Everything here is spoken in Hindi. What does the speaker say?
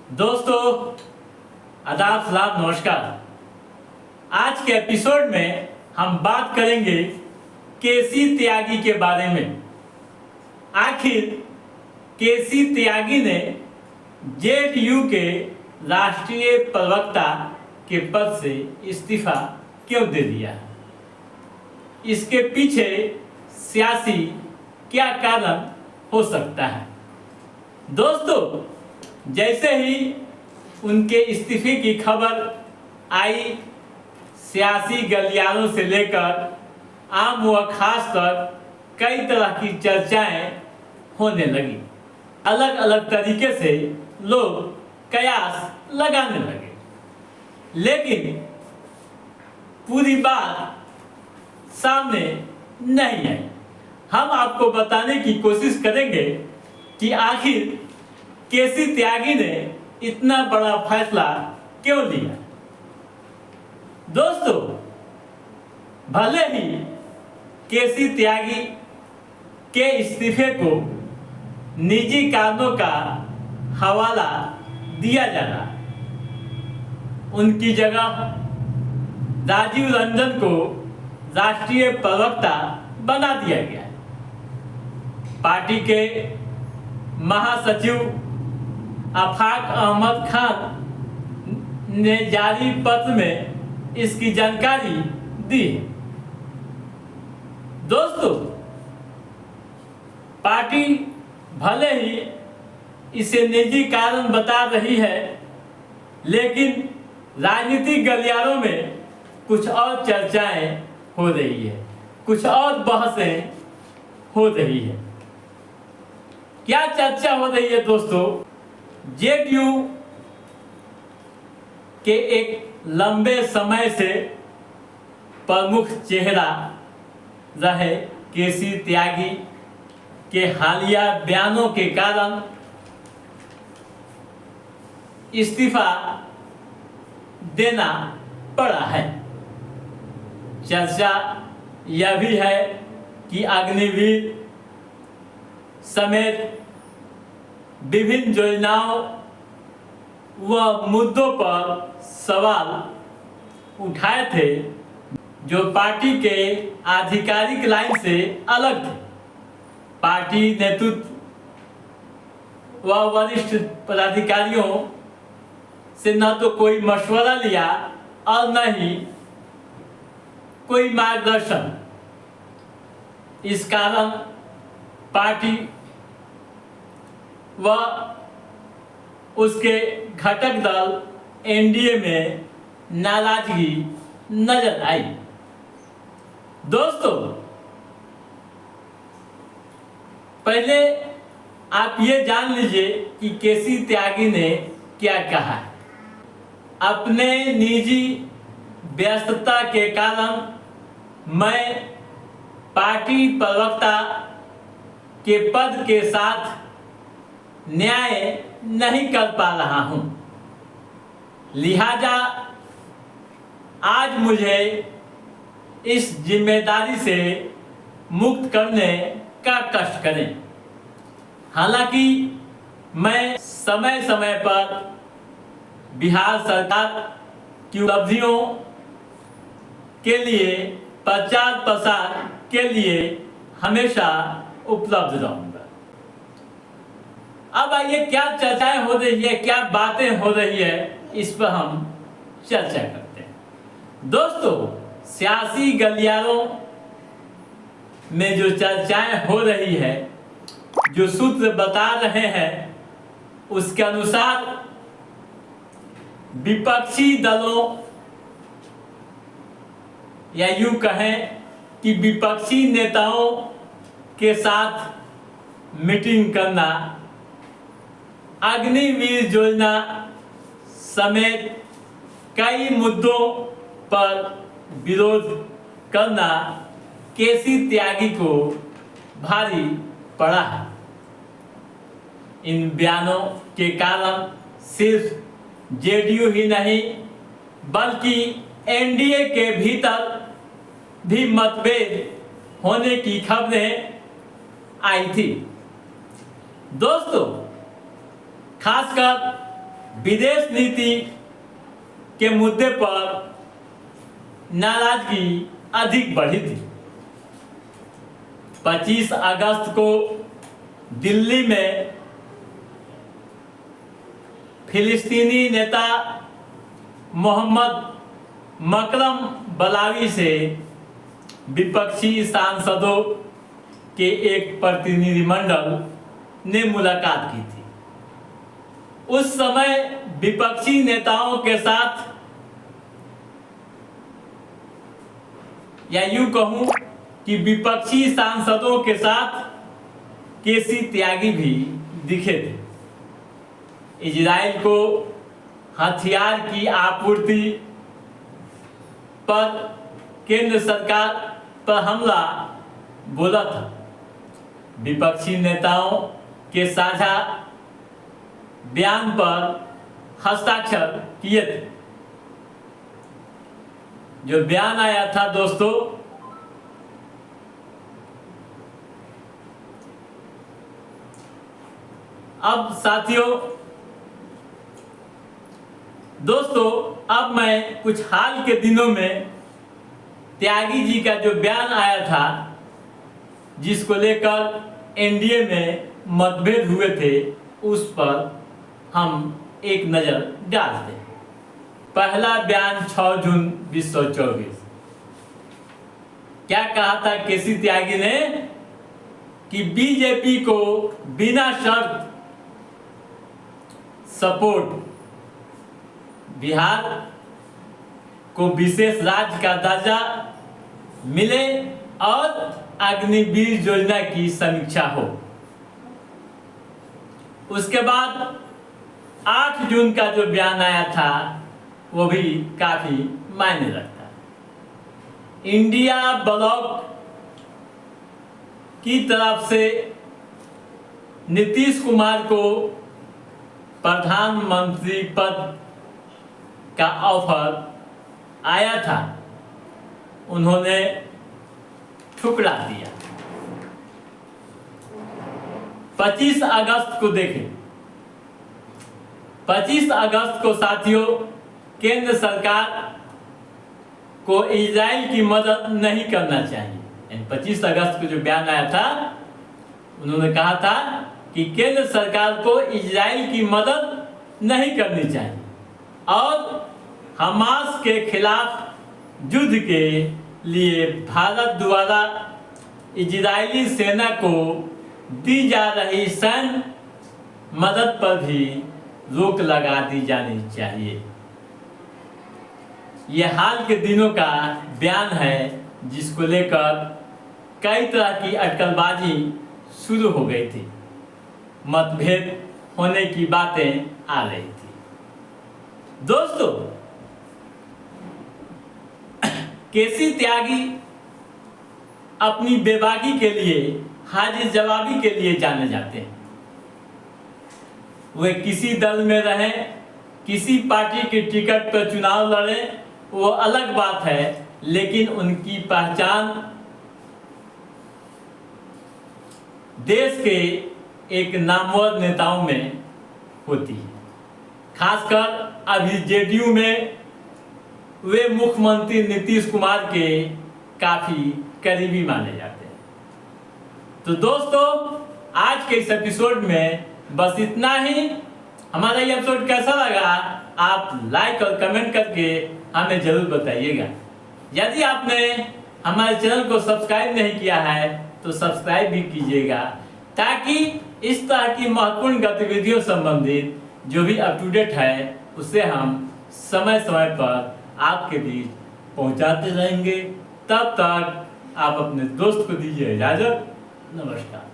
दोस्तों, आदाब, सलाम, नमस्कार। आज के एपिसोड में हम बात करेंगे केसी त्यागी के बारे में। आखिर केसी त्यागी ने जेडीयू के राष्ट्रीय प्रवक्ता के पद से इस्तीफा क्यों दे दिया? इसके पीछे सियासी क्या कारण हो सकता है? दोस्तों, जैसे ही उनके इस्तीफे की खबर आई, सियासी गलियारों से लेकर आम व खास तक कई तरह की चर्चाएं होने लगी। अलग अलग तरीके से लोग कयास लगाने लगे, लेकिन पूरी बात सामने नहीं आई। हम आपको बताने की कोशिश करेंगे कि आखिर केसी त्यागी ने इतना बड़ा फैसला क्यों लिया। दोस्तों, भले ही केसी त्यागी के इस्तीफे को निजी कारणों का हवाला दिया जाना, उनकी जगह राजीव रंजन को राष्ट्रीय प्रवक्ता बना दिया गया। पार्टी के महासचिव आफाक अहमद खान ने जारी पत्र में इसकी जानकारी दी। दोस्तों, पार्टी भले ही इसे निजी कारण बता रही है, लेकिन राजनीतिक गलियारों में कुछ और चर्चाएं हो रही है, कुछ और बहसें हो रही है। क्या चर्चा हो रही है दोस्तों? जेडीयू के एक लंबे समय से प्रमुख चेहरा रहे केसी त्यागी के हालिया बयानों के कारण इस्तीफा देना पड़ा है। चर्चा यह भी है कि अग्निवीर समेत विभिन्न योजनाओं व मुद्दों पर सवाल उठाए थे जो पार्टी के आधिकारिक लाइन से अलग थे। पार्टी नेतृत्व व वरिष्ठ पदाधिकारियों से न तो कोई मशवरा लिया और न ही कोई मार्गदर्शन। इस कारण पार्टी व उसके घटक दल एनडीए में नाराजगी नजर आई। दोस्तों, पहले आप ये जान लीजिए कि केसी त्यागी ने क्या कहा है। अपने निजी व्यस्तता के कारण मैं पार्टी प्रवक्ता के पद के साथ न्याय नहीं कर पा रहा हूं, लिहाजा आज मुझे इस जिम्मेदारी से मुक्त करने का कष्ट करें। हालांकि मैं समय समय पर बिहार सरकार की उपलब्धियों के लिए प्रचार प्रसार के लिए हमेशा उपलब्ध रहूंगा। अब आइए, क्या चर्चाएं हो रही है, क्या बातें हो रही है, इस पर हम चर्चा करते हैं। दोस्तों, सियासी गलियारों में जो चर्चाएं हो रही है, जो सूत्र बता रहे हैं, उसके अनुसार विपक्षी दलों या यूं कहें कि विपक्षी नेताओं के साथ मीटिंग करना, अग्निवीर योजना समेत कई मुद्दों पर विरोध करना केसी त्यागी को भारी पड़ा है। इन बयानों के कारण सिर्फ जेडीयू ही नहीं, बल्कि एनडीए के भीतर भी मतभेद होने की खबरें आई थी। दोस्तों, खासकर विदेश नीति के मुद्दे पर नाराजगी अधिक बढ़ी थी। 25 अगस्त को दिल्ली में फिलिस्तीनी नेता मोहम्मद मकरम बलावी से विपक्षी सांसदों के एक प्रतिनिधिमंडल ने मुलाकात की थी। उस समय विपक्षी नेताओं के साथ, या यूं कहूं कि विपक्षी सांसदों के साथ केसी त्यागी भी दिखे थे। इजराइल को हथियार की आपूर्ति पर केंद्र सरकार पर हमला बोला था। विपक्षी नेताओं के साझा बयान पर हस्ताक्षर किए थे। जो बयान आया था दोस्तों, अब साथियों दोस्तों अब मैं कुछ हाल के दिनों में त्यागी जी का जो बयान आया था, जिसको लेकर एनडीए में मतभेद हुए थे, उस पर हम एक नजर डालते हैं। पहला बयान 6 जून 2024। क्या कहा था केसी त्यागी ने कि बीजेपी को बिना शर्त सपोर्ट, बिहार को विशेष राज्य का दर्जा मिले और अग्निवीर योजना की समीक्षा हो। उसके बाद 8 जून का जो बयान आया था वो भी काफी मायने रखता है। इंडिया ब्लॉक की तरफ से नीतीश कुमार को प्रधानमंत्री पद का ऑफर आया था, उन्होंने ठुकरा दिया। 25 अगस्त को देखें। 25 अगस्त को साथियों केंद्र सरकार को इजराइल की मदद नहीं करना चाहिए। 25 अगस्त को जो बयान आया था, उन्होंने कहा था कि केंद्र सरकार को इजराइल की मदद नहीं करनी चाहिए और हमास के खिलाफ युद्ध के लिए भारत द्वारा इजरायली सेना को दी जा रही सैन्य मदद पर भी रोक लगा दी जानी चाहिए। यह हाल के दिनों का बयान है, जिसको लेकर कई तरह की अटकलबाजी शुरू हो गई थी, मतभेद होने की बातें आ रही थी। दोस्तों केसी त्यागी अपनी बेबाकी के लिए, हाजिर जवाबी के लिए जाने जाते हैं। वे किसी दल में रहें, किसी पार्टी के टिकट पर चुनाव लड़ें, वो अलग बात है, लेकिन उनकी पहचान देश के एक नामवर नेताओं में होती है। खासकर अभी जेडीयू में वे मुख्यमंत्री नीतीश कुमार के काफी करीबी माने जाते हैं। तो दोस्तों आज के इस एपिसोड में बस इतना ही। हमारा ये एपिसोड कैसा लगा आप लाइक और कमेंट करके हमें जरूर बताइएगा। यदि आपने हमारे चैनल को सब्सक्राइब नहीं किया है तो सब्सक्राइब भी कीजिएगा, ताकि इस तरह की महत्वपूर्ण गतिविधियों संबंधित जो भी अप टू डेट है उसे हम समय समय पर आपके बीच पहुंचाते रहेंगे। तब तक आप अपने दोस्त को दीजिए इजाजत। नमस्कार।